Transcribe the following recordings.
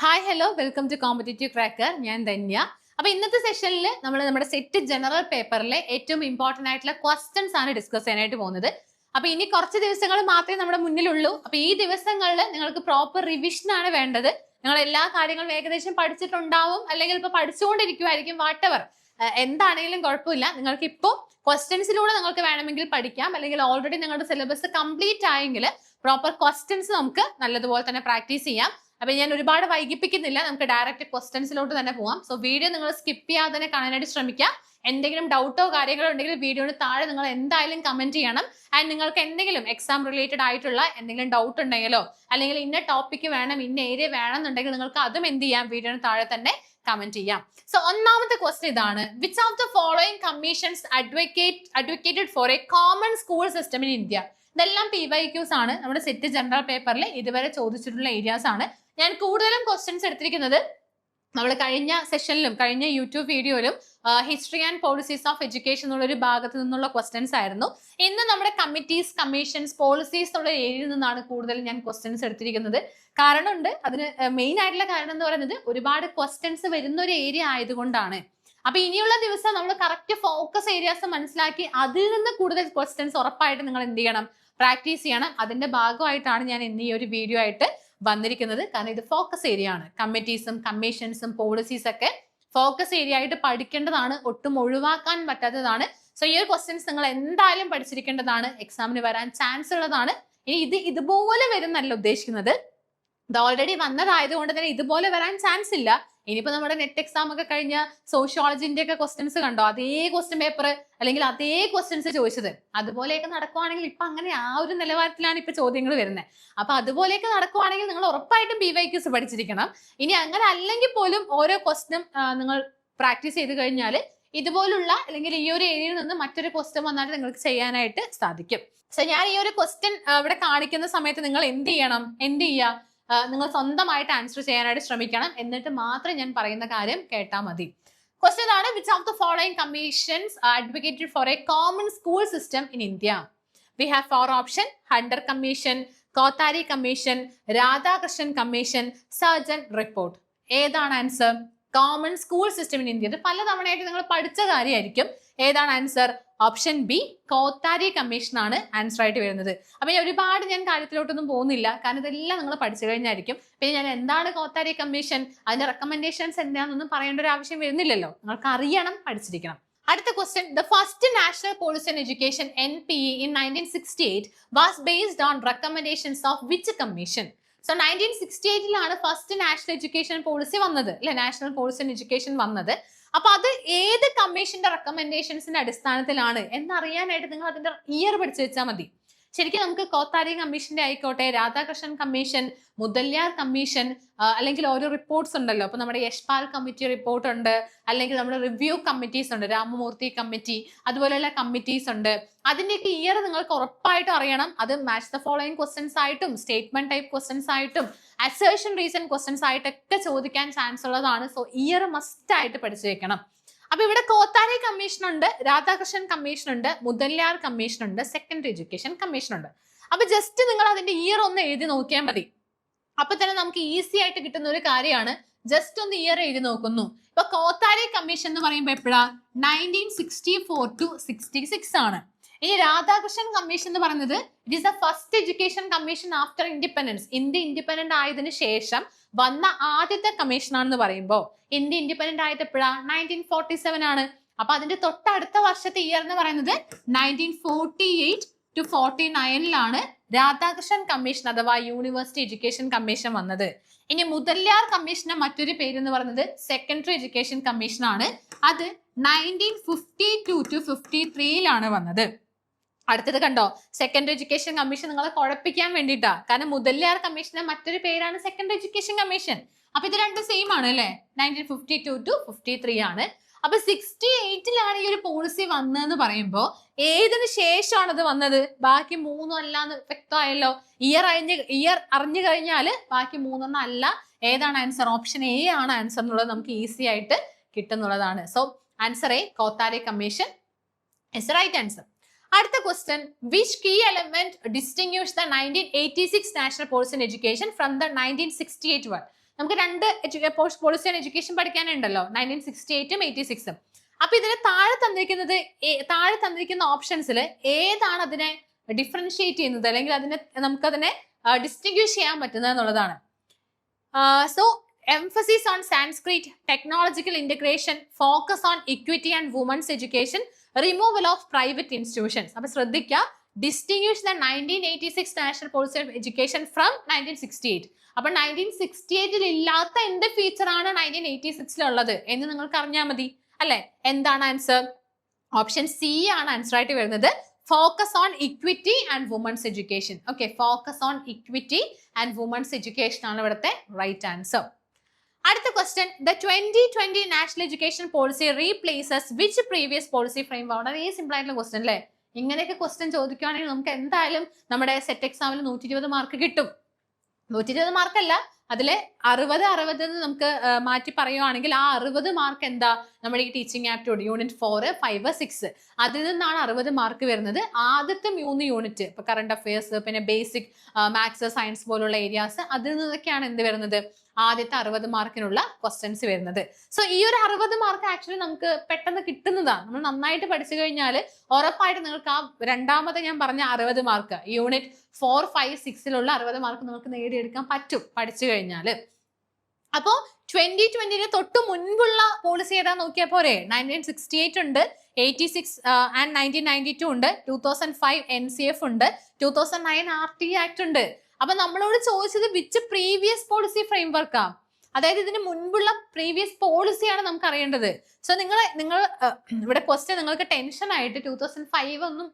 Hi hello welcome to competitive cracker. ഞാൻ ധന്യ. അപ്പൊ ഇന്നത്തെ സെഷനിൽ നമ്മൾ നമ്മുടെ സെറ്റ് ജനറൽ പേപ്പറിലെ ഏറ്റവും ഇമ്പോർട്ടന്റ് ആയിട്ടുള്ള ക്വസ്റ്റ്യൻസ് ആണ് ഡിസ്കസ് ചെയ്യാനായിട്ട് പോകുന്നത്. അപ്പൊ ഇനി കുറച്ച് ദിവസങ്ങൾ മാത്രമേ നമ്മുടെ മുന്നിലുള്ളൂ. അപ്പൊ ഈ ദിവസങ്ങളിൽ നിങ്ങൾക്ക് പ്രോപ്പർ റിവിഷൻ ആണ് വേണ്ടത്. നിങ്ങൾ എല്ലാ കാര്യങ്ങളും ഏകദേശം പഠിച്ചിട്ടുണ്ടാവും, അല്ലെങ്കിൽ ഇപ്പൊ പഠിച്ചുകൊണ്ടിരിക്കുമായിരിക്കും. വാട്ടെവർ എന്താണെങ്കിലും കുഴപ്പമില്ല. നിങ്ങൾക്ക് ഇപ്പോൾ ക്വസ്റ്റ്യൻസിലൂടെ നിങ്ങൾക്ക് വേണമെങ്കിൽ പഠിക്കാം, അല്ലെങ്കിൽ ഓൾറെഡി നിങ്ങളുടെ സിലബസ് കംപ്ലീറ്റ് ആയെങ്കിൽ പ്രോപ്പർ ക്വസ്റ്റ്യൻസ് നമുക്ക് നല്ലതുപോലെ തന്നെ പ്രാക്ടീസ് ചെയ്യാം. അപ്പൊ ഞാൻ ഒരുപാട് വൈകിപ്പിക്കുന്നില്ല, നമുക്ക് ഡയറക്റ്റ് ക്വസ്റ്റ്യൻസിലോട്ട് തന്നെ പോവാം. സോ വീഡിയോ നിങ്ങൾ സ്കിപ്പ് ചെയ്യാതെ തന്നെ കാണാനായിട്ട് ശ്രമിക്കുക. എന്തെങ്കിലും ഡൗട്ടോ കാര്യങ്ങളോ ഉണ്ടെങ്കിൽ വീഡിയോന് താഴെ നിങ്ങൾ എന്തായാലും കമന്റ് ചെയ്യണം. ആൻഡ് നിങ്ങൾക്ക് എന്തെങ്കിലും എക്സാം റിലേറ്റഡ് ആയിട്ടുള്ള എന്തെങ്കിലും ഡൗട്ട് ഉണ്ടെങ്കിലോ, അല്ലെങ്കിൽ ഇന്ന ടോപ്പിക്ക് വേണം, ഇന്ന ഏരിയ വേണം എന്നുണ്ടെങ്കിൽ നിങ്ങൾക്ക് അതും എന്ത് ചെയ്യാം, വീഡിയോന് താഴെ തന്നെ കമന്റ് ചെയ്യാം. സോ ഒന്നാമത്തെ ക്വസ്റ്റ്യൻ ഇതാണ്: which of the following commissions advocated for a common school system in India? ഇതെല്ലാം PYQs ആണ്. നമ്മുടെ സെറ്റ് ജനറൽ പേപ്പറിൽ ഇതുവരെ ചോദിച്ചിട്ടുള്ള ഏരിയാസ് ആണ്. ഞാൻ കൂടുതലും ക്വസ്റ്റ്യൻസ് എടുത്തിരിക്കുന്നത് നമ്മൾ കഴിഞ്ഞ സെഷനിലും കഴിഞ്ഞ യൂട്യൂബ് വീഡിയോയിലും history and policies of education എന്നുള്ള ഒരു ഭാഗത്ത് നിന്നുള്ള ക്വസ്റ്റ്യൻസ് ആയിരുന്നു. ഇന്ന് നമ്മുടെ കമ്മിറ്റീസ്, കമ്മീഷൻസ്, പോളിസീസ് എന്നുള്ള ഏരിയയിൽ നിന്നാണ് കൂടുതൽ ഞാൻ ക്വസ്റ്റ്യൻസ് എടുത്തിരിക്കുന്നത്. കാരണമുണ്ട്. അതിന് മെയിൻ ആയിട്ടുള്ള കാരണം എന്ന് പറയുന്നത് ഒരുപാട് ക്വസ്റ്റ്യൻസ് വരുന്ന ഒരു ഏരിയ ആയതുകൊണ്ടാണ്. അപ്പൊ ഇനിയുള്ള ദിവസം നമ്മൾ കറക്റ്റ് ഫോക്കസ് ഏരിയാസ് മനസ്സിലാക്കി അതിൽ നിന്ന് കൂടുതൽ ക്വസ്റ്റ്യൻസ് ഉറപ്പായിട്ട് നിങ്ങൾ എന്ത് ചെയ്യണം, പ്രാക്ടീസ് ചെയ്യണം. അതിന്റെ ഭാഗമായിട്ടാണ് ഞാൻ ഇന്ന് ഈ ഒരു വീഡിയോ ആയിട്ട് വന്നിരിക്കുന്നത്. കാരണം ഇത് ഫോക്കസ് ഏരിയ ആണ്. കമ്മിറ്റീസും കമ്മീഷൻസും പോളിസീസ് ഒക്കെ ഫോക്കസ് ഏരിയ ആയിട്ട് പഠിക്കേണ്ടതാണ്, ഒട്ടും ഒഴിവാക്കാൻ പറ്റാത്തതാണ്. സോ ഈ ഒരു ക്വസ്റ്റ്യൻസ് നിങ്ങൾ എന്തായാലും പഠിച്ചിരിക്കേണ്ടതാണ്, എക്സാമിന് വരാൻ ചാൻസ് ഉള്ളതാണ്. ഇനി ഇത് ഇതുപോലെ വരുന്നല്ല ഉദ്ദേശിക്കുന്നത്, ഇത് ഓൾറെഡി വന്നതായതുകൊണ്ട് തന്നെ ഇതുപോലെ വരാൻ ചാൻസ് ഇല്ല. ഇനിയിപ്പോ നമ്മുടെ നെറ്റ് എക്സാം ഒക്കെ കഴിഞ്ഞ സോഷ്യോളജിന്റെ ഒക്കെ ക്വസ്റ്റ്യൻസ് കണ്ടോ, അതേ ക്വസ്റ്റ്യൻ പേപ്പർ അല്ലെങ്കിൽ അതേ ക്വസ്റ്റ്യൻസ് ചോദിച്ചത് അതുപോലെയൊക്കെ നടക്കുവാണെങ്കിൽ ഇപ്പൊ അങ്ങനെ ആ ഒരു നിലവാരത്തിലാണ് ഇപ്പൊ ചോദ്യങ്ങൾ വരുന്നത്. അപ്പൊ അതുപോലെയൊക്കെ നടക്കുവാണെങ്കിൽ നിങ്ങൾ ഉറപ്പായിട്ടും PYQs പഠിച്ചിരിക്കണം. ഇനി അങ്ങനെ അല്ലെങ്കിൽ പോലും ഓരോ ക്വസ്റ്റ്യനും നിങ്ങൾ പ്രാക്ടീസ് ചെയ്ത് കഴിഞ്ഞാൽ ഇതുപോലുള്ള അല്ലെങ്കിൽ ഈ ഒരു ഏരിയയിൽ നിന്ന് മറ്റൊരു ക്വസ്റ്റ്യൻ വന്നാൽ നിങ്ങൾക്ക് ചെയ്യാനായിട്ട് സാധിക്കും. സോ ഞാൻ ഈ ഒരു ക്വസ്റ്റ്യൻ ഇവിടെ കാണിക്കുന്ന സമയത്ത് നിങ്ങൾ എന്ത് ചെയ്യുക, നിങ്ങൾ സ്വന്തമായിട്ട് ആൻസർ ചെയ്യാനായിട്ട് ശ്രമിക്കണം. എന്നിട്ട് മാത്രം ഞാൻ പറയുന്ന കാര്യം കേട്ടാൽ മതി. ക്വസ്റ്റ്യൻ ആണ്: which of the following commissions advocated for a common school system in India? We have 4 option: Hunter commission, Kothari commission, Radhakrishnan commission, Sargent report. ഏതാണ് answer? Common school system in India. ഇത് പലതവണയായിട്ട് നിങ്ങൾ പഠിച്ച കാര്യമായിരിക്കും. ഏതാണ് answer? Option B, Kothari commission ആണ് answer ആയിട്ട് വരുന്നത്. അപ്പൊ ഒരുപാട് ഞാൻ കാര്യത്തിലോട്ടൊന്നും പോകുന്നില്ല, കാരണം ഇതെല്ലാം നിങ്ങൾ പഠിച്ചു കഴിഞ്ഞായിരിക്കും. പിന്നെ ഞാൻ എന്താണ് കോത്താരി കമ്മീഷൻ, അതിന്റെ റെക്കമെൻഡേഷൻസ് എന്താണെന്നൊന്നും പറയേണ്ട ഒരു ആവശ്യം വരുന്നില്ലല്ലോ, നിങ്ങൾക്ക് അറിയണം, പഠിച്ചിരിക്കണം. അടുത്ത question: the first national policy on education NPE in 1968 was based on recommendations of which commission? So 1968 first national education policy വന്നത്, അല്ലെ, നാഷണൽ പോളിസി ഓൺ എഡ്യൂക്കേഷൻ വന്നത്. അപ്പൊ അത് ഏത് കമ്മീഷന്റെ റെക്കമെൻഡേഷൻസിന്റെ അടിസ്ഥാനത്തിലാണ് എന്നറിയാനായിട്ട് നിങ്ങൾ അതിന്റെ ഇയർ പഠിച്ചു വെച്ചാൽ മതി. ശരിക്കും നമുക്ക് കോത്താരി കമ്മീഷന്റെ ആയിക്കോട്ടെ, രാധാകൃഷ്ണൻ കമ്മീഷൻ, മുതല്യാർ കമ്മീഷൻ, അല്ലെങ്കിൽ ഓരോ റിപ്പോർട്ട്സ് ഉണ്ടല്ലോ. അപ്പൊ നമ്മുടെ യശ്പാൽ കമ്മിറ്റി റിപ്പോർട്ട് ഉണ്ട്, അല്ലെങ്കിൽ നമ്മുടെ റിവ്യൂ കമ്മിറ്റീസ് ഉണ്ട്, രാമമൂർത്തി കമ്മിറ്റി, അതുപോലെയുള്ള കമ്മിറ്റീസ് ഉണ്ട്. അതിന്റെയൊക്കെ ഇയർ നിങ്ങൾക്ക് ഉറപ്പായിട്ടും അറിയണം. അത് മാച്ച് ദ ഫോളോയിങ് ക്വസ്റ്റ്യൻസ് ആയിട്ടും, സ്റ്റേറ്റ്മെന്റ് ടൈപ്പ് ക്വസ്റ്റ്യൻസ് ആയിട്ടും, അസേർഷൻ റീസൺ ക്വസ്റ്റ്യൻസ് ആയിട്ടൊക്കെ ചോദിക്കാൻ ചാൻസ് ഉള്ളതാണ്. സോ ഇയർ മസ്റ്റ് ആയിട്ട് പഠിച്ചു വെക്കണം. അപ്പൊ ഇവിടെ കോത്താരി കമ്മീഷൻ ഉണ്ട്, രാധാകൃഷ്ണൻ കമ്മീഷൻ ഉണ്ട്, മുതല്യാർ കമ്മീഷൻ ഉണ്ട്, സെക്കൻഡറി എഡ്യൂക്കേഷൻ കമ്മീഷൻ ഉണ്ട്. അപ്പൊ ജസ്റ്റ് നിങ്ങൾ അതിന്റെ ഇയർ ഒന്ന് എഴുതി നോക്കിയാൽ മതി. അപ്പൊ തന്നെ നമുക്ക് ഈസി ആയിട്ട് കിട്ടുന്ന ഒരു കാര്യമാണ്. ജസ്റ്റ് ഒന്ന് ഇയർ എഴുതി നോക്കുന്നു. ഇപ്പൊ കോത്താരി കമ്മീഷൻ എന്ന് പറയുമ്പോൾ എപ്പോഴാ? 1964 to 66 ആണ്. ഇനി രാധാകൃഷ്ണൻ കമ്മീഷൻ എന്ന് പറയുന്നത് it is the first education commission after independence. India independent ആയതിനു ശേഷം വന്ന ആദ്യത്തെ കമ്മീഷൻ ആണെന്ന് പറയുമ്പോൾ ഇന്ത്യ ഇൻഡിപെൻഡന്റ് ആയത് എപ്പോഴാ? 1947 ആണ്. അപ്പൊ അതിന്റെ തൊട്ടടുത്ത വർഷത്തെ ഇയർ എന്ന് പറയുന്നത് 1948 to 49 രാധാകൃഷ്ണൻ കമ്മീഷൻ അഥവാ യൂണിവേഴ്സിറ്റി എഡ്യൂക്കേഷൻ കമ്മീഷൻ വന്നത്. ഇനി മുതല്യാർ കമ്മീഷന്റെ മറ്റൊരു പേര് എന്ന് പറയുന്നത് സെക്കൻഡറി എഡ്യൂക്കേഷൻ കമ്മീഷൻ ആണ്. അത് 1952 to 53 വന്നത്. അടുത്തത് കണ്ടോ, സെക്കൻഡറി എഡ്യൂക്കേഷൻ കമ്മീഷൻ നിങ്ങളെ കുഴപ്പിക്കാൻ വേണ്ടിയിട്ടാ. കാരണം മുതല്യാർ കമ്മീഷന്റെ മറ്റൊരു പേരാണ് സെക്കൻഡറി എഡ്യൂക്കേഷൻ കമ്മീഷൻ. അപ്പൊ ഇത് രണ്ടും സെയിം ആണ് അല്ലെ. 1952 to 53 ആണ്. അപ്പൊ 68 ഈ ഒരു പോളിസി വന്നതെന്ന് പറയുമ്പോ ഏതിന് ശേഷമാണ് അത് വന്നത്? ബാക്കി മൂന്നും അല്ലാന്ന് വ്യക്തമായല്ലോ. ഇയർ അറിഞ്ഞു കഴിഞ്ഞാൽ ബാക്കി മൂന്നൊന്നും അല്ല. ഏതാണ് ആൻസർ? ഓപ്ഷൻ എ ആണ് ആൻസർ എന്നുള്ളത് നമുക്ക് ഈസി ആയിട്ട് കിട്ടുന്നുള്ളതാണ്. So answer A, Kothari commission is right answer. അടുത്ത question: which key element distinguish the 1986 national policy on education from the 1968 one? നമുക്ക് രണ്ട് പോളിസി ഓൺ എഡ്യൂക്കേഷൻ പഠിക്കാനുണ്ടല്ലോ, 1968ഉം 86ഉം. അപ്പൊ ഇതിന് താഴെ തന്നിരിക്കുന്ന ഓപ്ഷൻസിൽ ഏതാണ് അതിനെ ഡിഫറൻഷിയേറ്റ് ചെയ്യുന്നത്, അല്ലെങ്കിൽ നമുക്കതിനെ ഡിസ്റ്റിങ്വിഷ് ചെയ്യാൻ പറ്റുന്നത് എന്നുള്ളതാണ്. So emphasis on Sanskrit, technological integration, focus on equity and women's education, removal of private institutions. അപ്പൊ ശ്രദ്ധിക്കുക, distinguish the 1986 national policy of education from 1968. അപ്പൊ 1968 ഇല്ലാത്ത എന്ത് ഫീച്ചർ ആണ് 1986 ഉള്ളത് എന്ന് നിങ്ങൾക്ക് അറിഞ്ഞാൽ മതി അല്ലെ. എന്താണ് ആൻസർ? ഓപ്ഷൻ സി ആണ് ആൻസർ ആയിട്ട് വരുന്നത്. Focus on equity and women's education. Okay, focus on equity and women's education ആണ് ഇവിടുത്തെ റൈറ്റ് ആൻസർ. അടുത്ത question, the 2020 national education policy replaces which previous policy frame? വളരെ സിമ്പിൾ ആയിട്ടുള്ള ക്വസ്റ്റ്യൻ അല്ലേ. ഇങ്ങനെയൊക്കെ ക്വസ്റ്റ്യൻ ചോദിക്കുകയാണെങ്കിൽ നമുക്ക് എന്തായാലും നമ്മുടെ സെറ്റ് എക്സാമിൽ 120 മാർക്ക് കിട്ടും. 120 മാർക്കല്ല, അതിലെ 60 നമുക്ക് മാറ്റി പറയുവാണെങ്കിൽ ആ 60 മാർക്ക് എന്താ, നമ്മുടെ ഈ ടീച്ചിങ് ആപ്റ്റിറ്റ്യൂഡ് യൂണിറ്റ് 4, 5, 6 അതിൽ നിന്നാണ് 60 മാർക്ക് വരുന്നത്. ആദ്യത്തെ 3 യൂണിറ്റ്, ഇപ്പൊ കറണ്ട് അഫയേഴ്സ്, പിന്നെ ബേസിക് മാത്സ്, സയൻസ് പോലുള്ള ഏരിയാസ്, അതിൽ നിന്നൊക്കെയാണ് എന്ത് വരുന്നത്, ആദ്യത്തെ 60 മാർക്കിനുള്ള ക്വസ്റ്റ്യൻസ് വരുന്നത്. സോ ഈ ഒരു 60 മാർക്ക് ആക്ച്വലി നമുക്ക് പെട്ടെന്ന് കിട്ടുന്നതാണ്. നമ്മൾ നന്നായിട്ട് പഠിച്ചു കഴിഞ്ഞാൽ ഉറപ്പായിട്ട് നിങ്ങൾക്ക് ആ രണ്ടാമത്തെ ഞാൻ പറഞ്ഞ 60 മാർക്ക് യൂണിറ്റ് 4, 5, 6 60 മാർക്ക് നിങ്ങൾക്ക് നേടിയെടുക്കാൻ പറ്റും പഠിച്ചു കഴിഞ്ഞാൽ. അപ്പോ 2020 തൊട്ട് മുൻപുള്ള പോളിസി ഏതാ നോക്കിയാൽ പോരെ. 1968 ഉണ്ട്, 86 ആൻഡ് 1992 ഉണ്ട്, 2005 NCF ഉണ്ട്, 2009 RT ആക്ട് ഉണ്ട്. അപ്പൊ നമ്മളോട് ചോദിച്ചത് വിച്ച് പ്രീവിയസ് പോളിസി ഫ്രെയിംവർക്കാ, അതായത് ഇതിന് മുൻപുള്ള പ്രീവിയസ് പോളിസിയാണ് നമുക്ക് അറിയേണ്ടത്. സോ നിങ്ങൾ ഇവിടെ ക്വസ്റ്റ്യൻ നിങ്ങൾക്ക് ടെൻഷൻ ആയിട്ട് 2005 ഒന്നും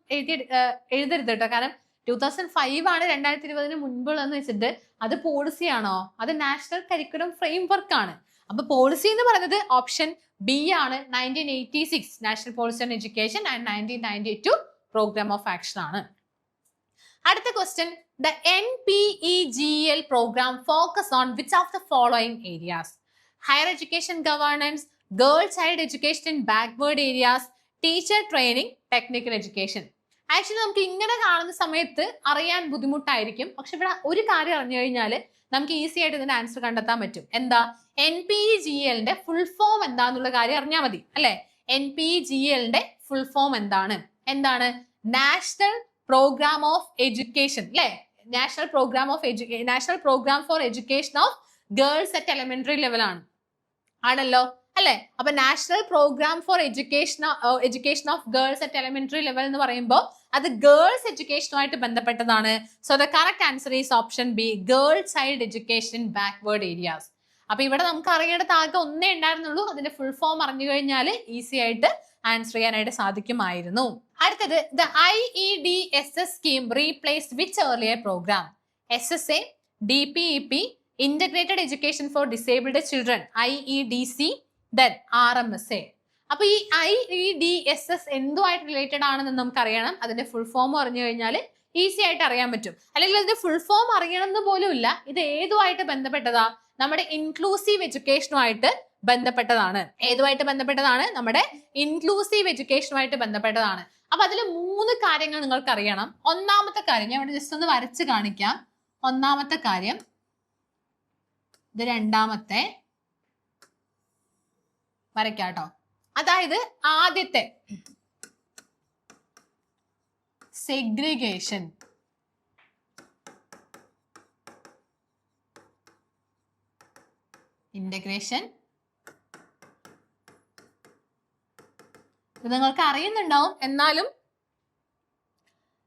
എഴുതരുത് കേട്ടോ. കാരണം 2005 ആണ് 2020 മുൻപുള്ളതെന്ന് വെച്ചിട്ട് അത് പോളിസിയാണോ? അത് നാഷണൽ കരിക്കുലം ഫ്രെയിംവർക്ക് ആണ്. അപ്പൊ പോളിസി എന്ന് പറയുന്നത് ഓപ്ഷൻ ബി ആണ്, 1986 national policy on education and 1992 programme of action ആണ്. അടുത്ത question, the NPEGL programme focus on which of the following areas? Higher education governance, girl child education in backward areas, teacher training, technical education. Actually നമുക്ക് ഇങ്ങനെ കാണുന്ന സമയത്ത് അറിയാൻ ബുദ്ധിമുട്ടായിരിക്കും. പക്ഷെ ഇവിടെ ഒരു കാര്യം അറിഞ്ഞു കഴിഞ്ഞാൽ നമുക്ക് ഈസി ആയിട്ട് ഇതിന്റെ ആൻസർ കണ്ടെത്താൻ പറ്റും. എന്താ? NPEGLന്റെ ഫുൾ ഫോം എന്താന്നുള്ള കാര്യം അറിഞ്ഞാൽ മതി അല്ലെ. NPEGLന്റെ ഫുൾ ഫോം എന്താണ്? നാഷണൽ പ്രോഗ്രാം ഓഫ് എഡ്യൂക്കേഷൻ അല്ലെ. National programme for education of girls at elementary level ആണല്ലോ അല്ലെ. അപ്പൊ national programme for education of girls at elementary level എന്ന് പറയുമ്പോൾ അത് ഗേൾസ് എഡ്യൂക്കേഷനുമായിട്ട് ബന്ധപ്പെട്ടതാണ്. So the correct answer is option B, girl child education in backward areas. അപ്പൊ ഇവിടെ നമുക്ക് അറിയേണ്ടത് ആകെ ഒന്നേ ഉണ്ടായിരുന്നുള്ളൂ. അതിന്റെ ഫുൾ ഫോം അറിഞ്ഞു കഴിഞ്ഞാൽ ഈസി ആയിട്ട് ആൻസർ ചെയ്യാനായിട്ട് സാധിക്കുമായിരുന്നു. അടുത്തത്, the IEDSS scheme replace which earlier programme? SSA, DPEP, integrated education for disabled children, IEDC, then RMSA. അപ്പൊ ഈ IEDSS എന്തുമായിട്ട് റിലേറ്റഡ് ആണെന്ന് നമുക്ക് അറിയണം. അതിന്റെ ഫുൾ ഫോം അറിഞ്ഞു കഴിഞ്ഞാൽ ഈസി ആയിട്ട് അറിയാൻ പറ്റും. അല്ലെങ്കിൽ അതിന്റെ ഫുൾ ഫോം അറിയണമെന്ന് പോലും ഇല്ല. ഇത് ഏതുമായിട്ട് ബന്ധപ്പെട്ടതാ? നമ്മുടെ ഇൻക്ലൂസീവ് എഡ്യൂക്കേഷനുമായിട്ട് ബന്ധപ്പെട്ടതാണ്. ഏതുമായിട്ട് ബന്ധപ്പെട്ടതാണ്? നമ്മുടെ ഇൻക്ലൂസീവ് എഡ്യൂക്കേഷനുമായിട്ട് ബന്ധപ്പെട്ടതാണ്. അപ്പൊ അതിൽ 3 കാര്യങ്ങൾ നിങ്ങൾക്ക് അറിയണം. ഒന്നാമത്തെ കാര്യം ഞാൻ ഇവിടെ ജസ്റ്റ് ഒന്ന് വരച്ച് കാണിക്കാം. ഒന്നാമത്തെ കാര്യം, ഇത് രണ്ടാമത്തെ വരയ്ക്കാട്ടോ. അതായത് ആദ്യത്തെ സെഗ്രിഗേഷൻ, ഇന്റഗ്രേഷൻ. ഇത് നിങ്ങൾക്ക് അറിയുന്നുണ്ടാവും, എന്നാലും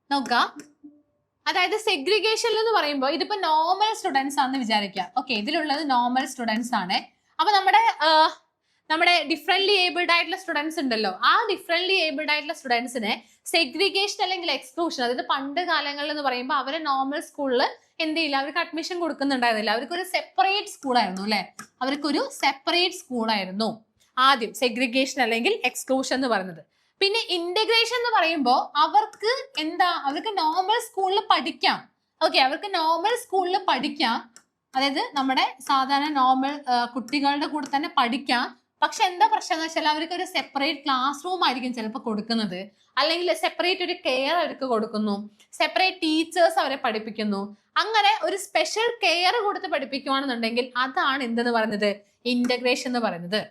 നോക്കുക. അതായത് സെഗ്രിഗേഷൻ എന്ന് പറയുമ്പോൾ ഇതിപ്പോ നോർമൽ സ്റ്റുഡൻസ് ആണെന്ന് വിചാരിക്കുക. ഓക്കെ, ഇതിലുള്ളത് നോർമൽ സ്റ്റുഡൻസ് ആണ്. അപ്പൊ നമ്മുടെ ഡിഫറെന്റ്ലി ഏബിൾഡ് ആയിട്ടുള്ള സ്റ്റുഡൻസ് ഉണ്ടല്ലോ, ആ ഡിഫറെന്റ്ലി ഏബിൾഡ് ആയിട്ടുള്ള സ്റ്റുഡൻസിനെ സെഗ്രിഗേഷൻ അല്ലെങ്കിൽ എക്സ്ക്ലൂഷൻ, അതായത് പണ്ട് കാലങ്ങളിൽ എന്ന് പറയുമ്പോൾ അവരെ നോർമൽ സ്കൂളിൽ എന്ത് ചെയ്യില്ല, അവർക്ക് അഡ്മിഷൻ കൊടുക്കുന്നുണ്ടായിരുന്നില്ല. അവർക്കൊരു സെപ്പറേറ്റ് സ്കൂളായിരുന്നു അല്ലെ. അവർക്കൊരു സെപ്പറേറ്റ് സ്കൂളായിരുന്നു ആദ്യം സെഗ്രിഗേഷൻ അല്ലെങ്കിൽ എക്സ്ക്ലൂഷൻ എന്ന് പറയുന്നത്. പിന്നെ ഇന്റഗ്രേഷൻ എന്ന് പറയുമ്പോൾ അവർക്ക് അവർക്ക് നോർമൽ സ്കൂളിൽ പഠിക്കാം. ഓക്കെ, അവർക്ക് നോർമൽ സ്കൂളിൽ പഠിക്കാം, അതായത് നമ്മുടെ സാധാരണ നോർമൽ കുട്ടികളുടെ കൂടെ തന്നെ പഠിക്കാം. പക്ഷെ എന്താ പ്രശ്നം എന്ന് വെച്ചാൽ അവർക്ക് ഒരു സെപ്പറേറ്റ് ക്ലാസ് റൂം ആയിരിക്കും ചിലപ്പോൾ കൊടുക്കുന്നത്, അല്ലെങ്കിൽ സെപ്പറേറ്റ് ഒരു കെയർ അവർക്ക് കൊടുക്കുന്നു, സെപ്പറേറ്റ് ടീച്ചേഴ്സ് അവരെ പഠിപ്പിക്കുന്നു. അങ്ങനെ ഒരു സ്പെഷ്യൽ കെയർ കൊടുത്ത് പഠിപ്പിക്കുകയാണെന്നുണ്ടെങ്കിൽ അതാണ് എന്തെന്ന് പറയുന്നത്, ഇന്റഗ്രേഷൻ എന്ന് പറയുന്നത്.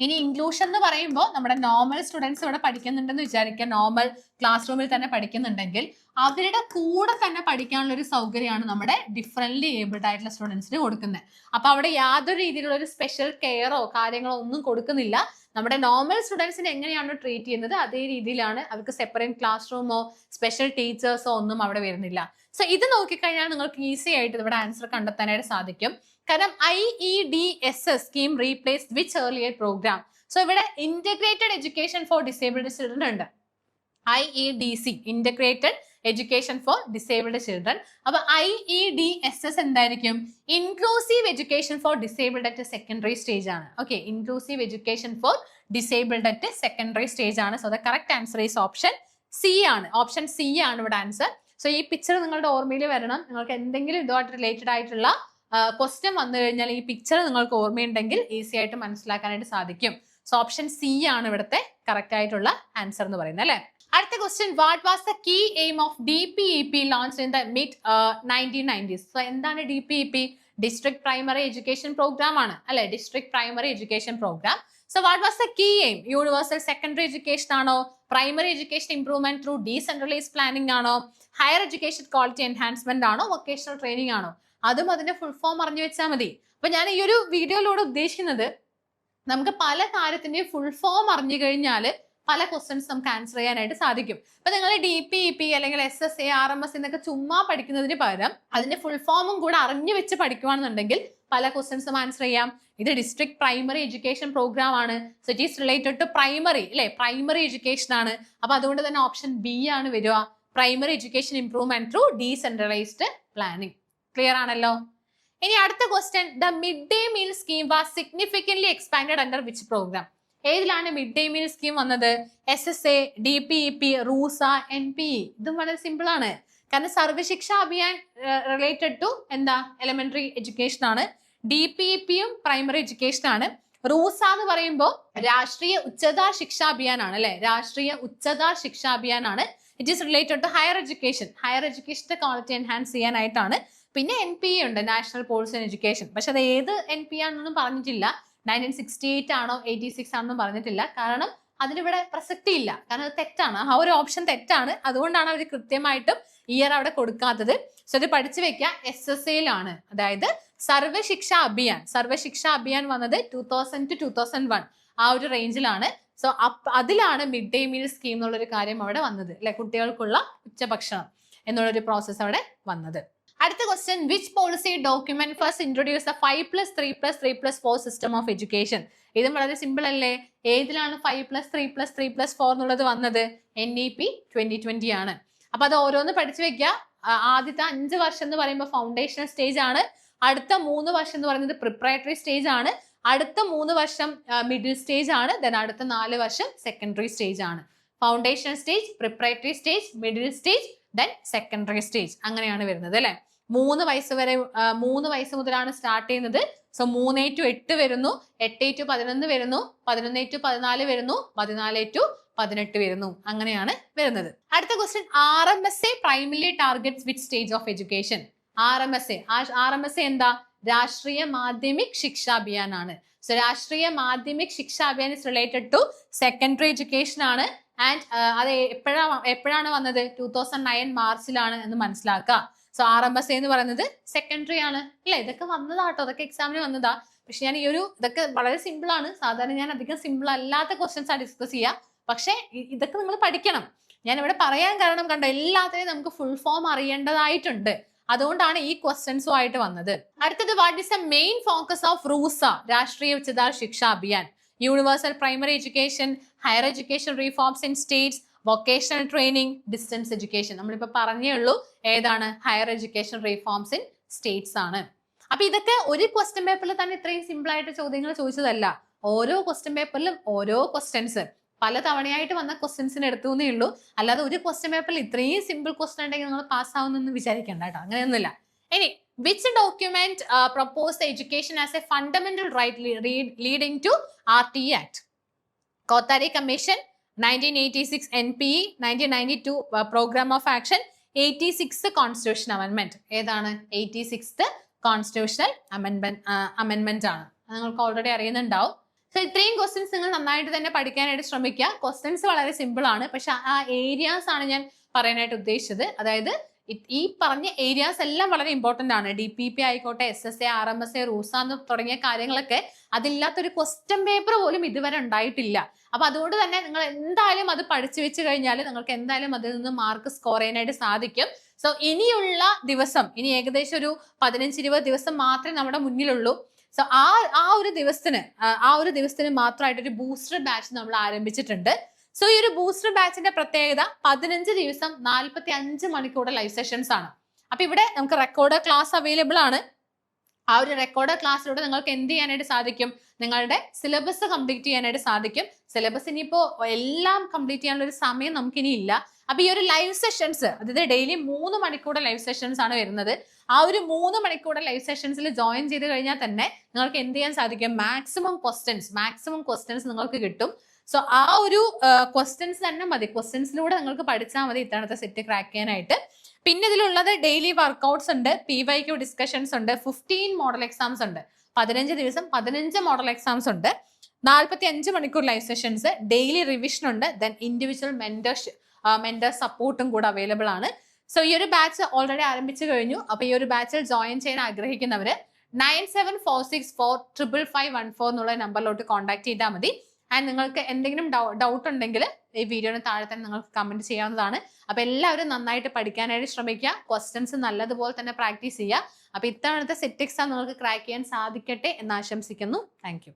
ഇനി ഇൻക്ലൂഷൻ എന്ന് പറയുമ്പോൾ നമ്മുടെ നോർമൽ സ്റ്റുഡൻസ് ഇവിടെ പഠിക്കുന്നുണ്ടെന്ന് വിചാരിക്കുക, നോർമൽ ക്ലാസ് റൂമിൽ തന്നെ പഠിക്കുന്നുണ്ടെങ്കിൽ അവരുടെ കൂടെ തന്നെ പഠിക്കാനുള്ള ഒരു സൗകര്യമാണ് നമ്മുടെ ഡിഫറെന്റ്ലി ഏബിൾഡ് ആയിട്ടുള്ള സ്റ്റുഡൻസിന് കൊടുക്കുന്നത്. അപ്പൊ അവിടെ യാതൊരു രീതിയിലുള്ള ഒരു സ്പെഷ്യൽ കെയറോ കാര്യങ്ങളോ ഒന്നും കൊടുക്കുന്നില്ല. നമ്മുടെ നോർമൽ സ്റ്റുഡൻസിനെ എങ്ങനെയാണോ ട്രീറ്റ് ചെയ്യുന്നത് അതേ രീതിയിലാണ്. അവർക്ക് സെപ്പറേറ്റ് ക്ലാസ് റൂമോ സ്പെഷ്യൽ ടീച്ചേഴ്സോ ഒന്നും അവിടെ വരുന്നില്ല. സോ ഇത് നോക്കിക്കഴിഞ്ഞാൽ നിങ്ങൾക്ക് ഈസി ആയിട്ട് ഇവിടെ ആൻസർ കണ്ടെത്താനായിട്ട് സാധിക്കും. കാരണം IEDSS scheme replaced which earlier programme. So ഇവിടെ integrated education for disabled children ഉണ്ട്, IEDC integrated education for disabled children. അപ്പൊ IEDSS എന്തായിരിക്കും, inclusive education for disabled at secondary stage ആണ്. Okay, inclusive education for disabled at secondary stage ആണ്. So the correct answer is option C ആണ്. Option C ആണ് ഇവിടെ answer. So ഈ picture നിങ്ങളുടെ ഓർമ്മയിൽ വരണം. നിങ്ങൾക്ക് എന്തെങ്കിലും ഇതുമായിട്ട് റിലേറ്റഡ് ആയിട്ടുള്ള ക്വസ്റ്റ്യൻ വന്നു കഴിഞ്ഞാൽ ഈ പിക്ചർ നിങ്ങൾക്ക് ഓർമ്മയുണ്ടെങ്കിൽ ഈസി ആയിട്ട് മനസ്സിലാക്കാനായിട്ട് സാധിക്കും. സോ ഓപ്ഷൻ സി ആണ് ഇവിടുത്തെ കറക്റ്റ് ആയിട്ടുള്ള ആൻസർ എന്ന് പറയുന്നത് അല്ലെ. അടുത്ത question, what was the key aim of DPEP launched in the mid 1990s? So എന്താണ് DPEP? District primary education programme ആണ് അല്ലെ, district primary education programme. So what was the key aim? Universal secondary education ആണോ, primary education improvement through decentralised planning ആണോ, higher education quality enhancement ആണോ, vocational training ആണോ? അതും അതിന്റെ full form അറിഞ്ഞു വെച്ചാൽ മതി. അപ്പൊ ഞാൻ ഈ ഒരു വീഡിയോയിലൂടെ ഉദ്ദേശിക്കുന്നത് നമുക്ക് പല കാര്യത്തിന്റെയും ഫുൾ ഫോം അറിഞ്ഞു കഴിഞ്ഞാൽ പല ക്വസ്റ്റ്യൻസ് നമുക്ക് ആൻസർ ചെയ്യാനായിട്ട് സാധിക്കും. അപ്പൊ നിങ്ങൾ DPEP അല്ലെങ്കിൽ SSA RMS എന്നൊക്കെ ചുമ്മാ പഠിക്കുന്നതിന് പകരം അതിന്റെ ഫുൾ ഫോമും കൂടെ അറിഞ്ഞു വെച്ച് പഠിക്കുകയാണെന്നുണ്ടെങ്കിൽ പല ക്വസ്റ്റ്യൻസും ആൻസർ ചെയ്യാം. ഇത് ഡിസ്ട്രിക്ട് പ്രൈമറി എഡ്യൂക്കേഷൻ പ്രോഗ്രാം ആണ്. So it is related to primary അല്ലെ, പ്രൈമറി എഡ്യൂക്കേഷൻ ആണ്. അപ്പൊ അതുകൊണ്ട് തന്നെ ഓപ്ഷൻ ബി ആണ് വരിക, primary education improvement through decentralised planning. Clear ആണല്ലോ. ഇനി അടുത്ത question, the mid day meal scheme was significantly expanded under which programme? ഏതിലാണ് മിഡ് ഡേ മീൽ സ്കീം വന്നത്? SSA, DPEP, RUSA, NPE? ഇതും വളരെ സിമ്പിൾ ആണ്. കാരണം സർവശിക്ഷ അഭിയാൻ റിലേറ്റഡ് ടു എന്താ, എലിമെന്ററി എഡ്യൂക്കേഷൻ ആണ്. DPEPയും പ്രൈമറി എഡ്യൂക്കേഷൻ ആണ്. റൂസ എന്ന് പറയുമ്പോൾ രാഷ്ട്രീയ ഉച്ചതാർ ശിക്ഷാ അഭിയാൻ ആണ് അല്ലെ, രാഷ്ട്രീയ ഉച്ചതാർ ശിക്ഷാ അഭിയാൻ ആണ്. It is related to higher education, higher എഡ്യൂക്കേഷന്റെ ക്വാളിറ്റി എൻഹാൻസ് ചെയ്യാനായിട്ടാണ്. പിന്നെ NPE ഉണ്ട്, നാഷണൽ പോളിസി ആൻഡ് എഡ്യൂക്കേഷൻ. പക്ഷെ അത് ഏത് NPE ആണെന്നൊന്നും പറഞ്ഞിട്ടില്ല. 1968 ആണോ 86 ആണെന്നും പറഞ്ഞിട്ടില്ല. കാരണം അതിനിവിടെ പ്രസക്തി ഇല്ല, കാരണം അത് തെറ്റാണ്, ആ ഒരു ഓപ്ഷൻ തെറ്റാണ്. അതുകൊണ്ടാണ് അവർ കൃത്യമായിട്ടും ഇയർ അവിടെ കൊടുക്കാത്തത്. സോ ഇത് പഠിച്ചു വെക്കുക, SSAയിലാണ്, അതായത് സർവശിക്ഷ അഭിയാൻ. സർവശിക്ഷ അഭിയാൻ വന്നത് 2000 to 2001 ആ ഒരു റേഞ്ചിലാണ്. സോ അതിലാണ് മിഡ് ഡേ മീൽ സ്കീം എന്നുള്ളൊരു കാര്യം അവിടെ വന്നത് അല്ലെ, കുട്ടികൾക്കുള്ള ഉച്ചഭക്ഷണം എന്നുള്ളൊരു പ്രോസസ്സ് അവിടെ വന്നത്. അടുത്ത question, which policy document first introduce the 5+3+3+4 system of education? ഇതും വളരെ സിമ്പിൾ അല്ലേ. ഏതിലാണ് 5+3+3+4 എന്നുള്ളത് വന്നത്? NEP 2020 ആണ്. അപ്പൊ അത് ഓരോന്ന് പഠിച്ചു വെക്കുക. ആദ്യത്തെ 5 വർഷം എന്ന് പറയുമ്പോൾ ഫൗണ്ടേഷണൽ സ്റ്റേജ് ആണ്. അടുത്ത 3 വർഷം എന്ന് പറയുന്നത് പ്രിപ്പറേറ്ററി സ്റ്റേജ് ആണ്. അടുത്ത 3 വർഷം മിഡിൽ സ്റ്റേജ് ആണ്. ദെൻ അടുത്ത 4 വർഷം സെക്കൻഡറി സ്റ്റേജ് ആണ്. Foundational stage, preparatory stage, middle stage, then secondary stage, അങ്ങനെയാണ് വരുന്നത് അല്ലെ. 3 വയസ്സ് വരെ, 3 വയസ്സ് മുതലാണ് സ്റ്റാർട്ട് ചെയ്യുന്നത്. സോ 3 to 8 വരുന്നു, 8 to 11 വരുന്നു, 11 to 14 വരുന്നു, 14 to 18 വരുന്നു, അങ്ങനെയാണ് വരുന്നത്. അടുത്ത question, RMSA primary targets which stage of education? RMSA എന്താ? രാഷ്ട്രീയ മാധ്യമിക് ശിക്ഷാ അഭിയാൻ ആണ്. So Rashtriya Madhyamik Shiksha Abhiyan is related to secondary education ആണ്. ആൻഡ് അത് എപ്പോഴാണ് വന്നത്? 2009 മാർച്ചിലാണ് എന്ന് മനസ്സിലാക്കുക. സോ RMSA എന്ന് പറയുന്നത് സെക്കൻഡറി ആണ് അല്ലെ. ഇതൊക്കെ വന്നതാട്ടോ, അതൊക്കെ എക്സാമിന് വന്നതാ. പക്ഷെ ഞാൻ ഇതൊക്കെ വളരെ സിമ്പിൾ ആണ്. സാധാരണ ഞാൻ അധികം സിമ്പിൾ അല്ലാത്ത ക്വസ്റ്റ്യൻസ് ആണ് ഡിസ്കസ് ചെയ്യുക. പക്ഷെ ഇതൊക്കെ നിങ്ങൾ പഠിക്കണം. ഞാൻ ഇവിടെ പറയാൻ കാരണം കണ്ടോ, എല്ലാത്തിനെയും നമുക്ക് ഫുൾ ഫോം അറിയേണ്ടതായിട്ടുണ്ട്. അതുകൊണ്ടാണ് ഈ ക്വസ്റ്റ്യൻസുമായിട്ട് വന്നത്. അടുത്തത്, what is the main focus of RUSA രാഷ്ട്രീയ Uchchatar Shiksha Abhiyan? Universal primary education, higher education reforms in States, vocational training, distance education. നമ്മളിപ്പോ പറഞ്ഞേ ഉള്ളൂ ഏതാണ്, higher education reforms in States ആണ്. അപ്പൊ ഇതൊക്കെ ഒരു ക്വസ്റ്റ്യൻ പേപ്പറിൽ തന്നെ ഇത്രയും സിമ്പിൾ ആയിട്ട് ചോദ്യങ്ങൾ ചോദിച്ചതല്ല. ഓരോ ക്വസ്റ്റ്യൻ പേപ്പറിലും ഓരോ ക്വസ്റ്റ്യൻസ് പല തവണയായിട്ട് വന്ന ക്വസ്റ്റ്യൻസിന് എടുത്തു എന്നേ ഉള്ളൂ. അല്ലാതെ ഒരു ക്വസ്റ്റ്യൻ പേപ്പറിൽ ഇത്രയും സിമ്പിൾ ക്വസ്റ്റ്യൻ ഉണ്ടെങ്കിൽ നിങ്ങൾ പാസ് ആവുന്നെന്ന് വിചാരിക്കേണ്ട കേട്ടോ, അങ്ങനെയൊന്നുമില്ല. ഇനി which document propose education as a fundamental right leading to RT act? Kothari commission, 1986 NPE, 1992 programme of action, 86th constitution amendment. ഏതാണ് 86th കോൺസ്റ്റിറ്റ്യൂഷണൽ അമെന്റ്മെന്റ് ആണ്. നിങ്ങൾക്ക് ഓൾറെഡി അറിയുന്നുണ്ടാവും. സോ ഇത്രയും ക്വസ്റ്റ്യൻസ് നിങ്ങൾ നന്നായിട്ട് തന്നെ പഠിക്കാനായിട്ട് ശ്രമിക്കുക. ക്വസ്റ്റ്യൻസ് വളരെ സിമ്പിൾ ആണ്, പക്ഷെ ആ ഏരിയാസ് ആണ് ഞാൻ പറയാനായിട്ട് ഉദ്ദേശിച്ചത്. അതായത് ഈ പറഞ്ഞ ഏരിയാസ് എല്ലാം വളരെ ഇമ്പോർട്ടന്റ് ആണ്. DPP ആയിക്കോട്ടെ, SSA, RMSA, റൂസ എന്ന് തുടങ്ങിയ കാര്യങ്ങളൊക്കെ അതില്ലാത്തൊരു ക്വസ്റ്റ്യൻ പേപ്പർ പോലും ഇതുവരെ ഉണ്ടായിട്ടില്ല. അപ്പൊ അതുകൊണ്ട് തന്നെ നിങ്ങൾ എന്തായാലും അത് പഠിച്ചു വെച്ച് കഴിഞ്ഞാൽ നിങ്ങൾക്ക് എന്തായാലും അതിൽ നിന്ന് മാർക്ക് സ്കോർ ചെയ്യാനായിട്ട് സാധിക്കും. സോ ഇനിയുള്ള ദിവസം, ഇനി ഏകദേശം ഒരു 15-20 ദിവസം മാത്രമേ നമ്മുടെ മുന്നിലുള്ളൂ. സോ ആ ഒരു ദിവസത്തിന് മാത്രമായിട്ട് ഒരു ബൂസ്റ്റർ ബാച്ച് നമ്മൾ ആരംഭിച്ചിട്ടുണ്ട്. സോ ഈ ഒരു ബൂസ്റ്റർ ബാച്ചിന്റെ പ്രത്യേകത 15 ദിവസം 45 മണിക്കൂർ ലൈവ് സെഷൻസ് ആണ്. അപ്പൊ ഇവിടെ നമുക്ക് റെക്കോർഡ് ക്ലാസ് അവൈലബിൾ ആണ്. ആ ഒരു റെക്കോർഡ് ക്ലാസ്സിലൂടെ നിങ്ങൾക്ക് എന്ത് ചെയ്യാനായിട്ട് സാധിക്കും? നിങ്ങളുടെ സിലബസ് കംപ്ലീറ്റ് ചെയ്യാനായിട്ട് സാധിക്കും. സിലബസ് ഇനിയിപ്പോ എല്ലാം കംപ്ലീറ്റ് ചെയ്യാനുള്ള ഒരു സമയം നമുക്കിനി ഇല്ല. അപ്പൊ ഈ ഒരു ലൈവ് സെഷൻസ്, അതായത് ഡെയിലി 3 മണിക്കൂർ ലൈവ് സെഷൻസ് ആണ് വരുന്നത്. ആ ഒരു 3 മണിക്കൂർ ലൈവ് സെഷൻസിൽ ജോയിൻ ചെയ്ത് കഴിഞ്ഞാൽ തന്നെ നിങ്ങൾക്ക് എന്ത് ചെയ്യാൻ സാധിക്കും? മാക്സിമം ക്വസ്റ്റ്യൻസ് നിങ്ങൾക്ക് കിട്ടും. സോ ആ ഒരു ക്വസ്റ്റ്യൻസ് തന്നെ മതി. ക്വസ്റ്റ്യൻസിലൂടെ നിങ്ങൾക്ക് പഠിച്ചാൽ മതി ഇത്തവണത്തെ സെറ്റ് ക്രാക്ക് ചെയ്യാനായിട്ട്. പിന്നെ ഇതിലുള്ളത് ഡെയിലി വർക്ക്ഔട്ട്സ് ഉണ്ട്, PYQ ഡിസ്കഷൻസ് ഉണ്ട്, 15 മോഡൽ എക്സാംസ് ഉണ്ട്. 15 ദിവസം 15 മോഡൽ എക്സാംസ് ഉണ്ട്, 45 മണിക്കൂർ ലൈവ് സെഷൻസ്, ഡെയിലി റിവിഷൻ ഉണ്ട്, ദെൻ ഇൻഡിവിജ്വൽ മെന്റർ സപ്പോർട്ടും കൂടെ അവൈലബിൾ ആണ്. സോ ഈ ഒരു ബാച്ച് ഓൾറെഡി ആരംഭിച്ചു കഴിഞ്ഞു. അപ്പൊ ഈ ഒരു ബാച്ചിൽ ജോയിൻ ചെയ്യാൻ ആഗ്രഹിക്കുന്നവര് 9746455514 എന്നുള്ള നമ്പറിലോട്ട് കോൺടാക്ട് ചെയ്താൽ മതി. ആൻഡ് നിങ്ങൾക്ക് എന്തെങ്കിലും ഡൗട്ട് ഉണ്ടെങ്കിൽ ഈ വീഡിയോന് താഴെ തന്നെ നിങ്ങൾക്ക് കമന്റ് ചെയ്യാവുന്നതാണ്. അപ്പൊ എല്ലാവരും നന്നായിട്ട് പഠിക്കാനായിട്ട് ശ്രമിക്കുക. ക്വസ്റ്റ്യൻസ് നല്ലതുപോലെ തന്നെ പ്രാക്ടീസ് ചെയ്യുക. അപ്പൊ ഇത്തവണത്തെ സെറ്റ് എക്സാം നിങ്ങൾക്ക് ക്രാക്ക് ചെയ്യാൻ സാധിക്കട്ടെ എന്ന് ആശംസിക്കുന്നു. Thank you.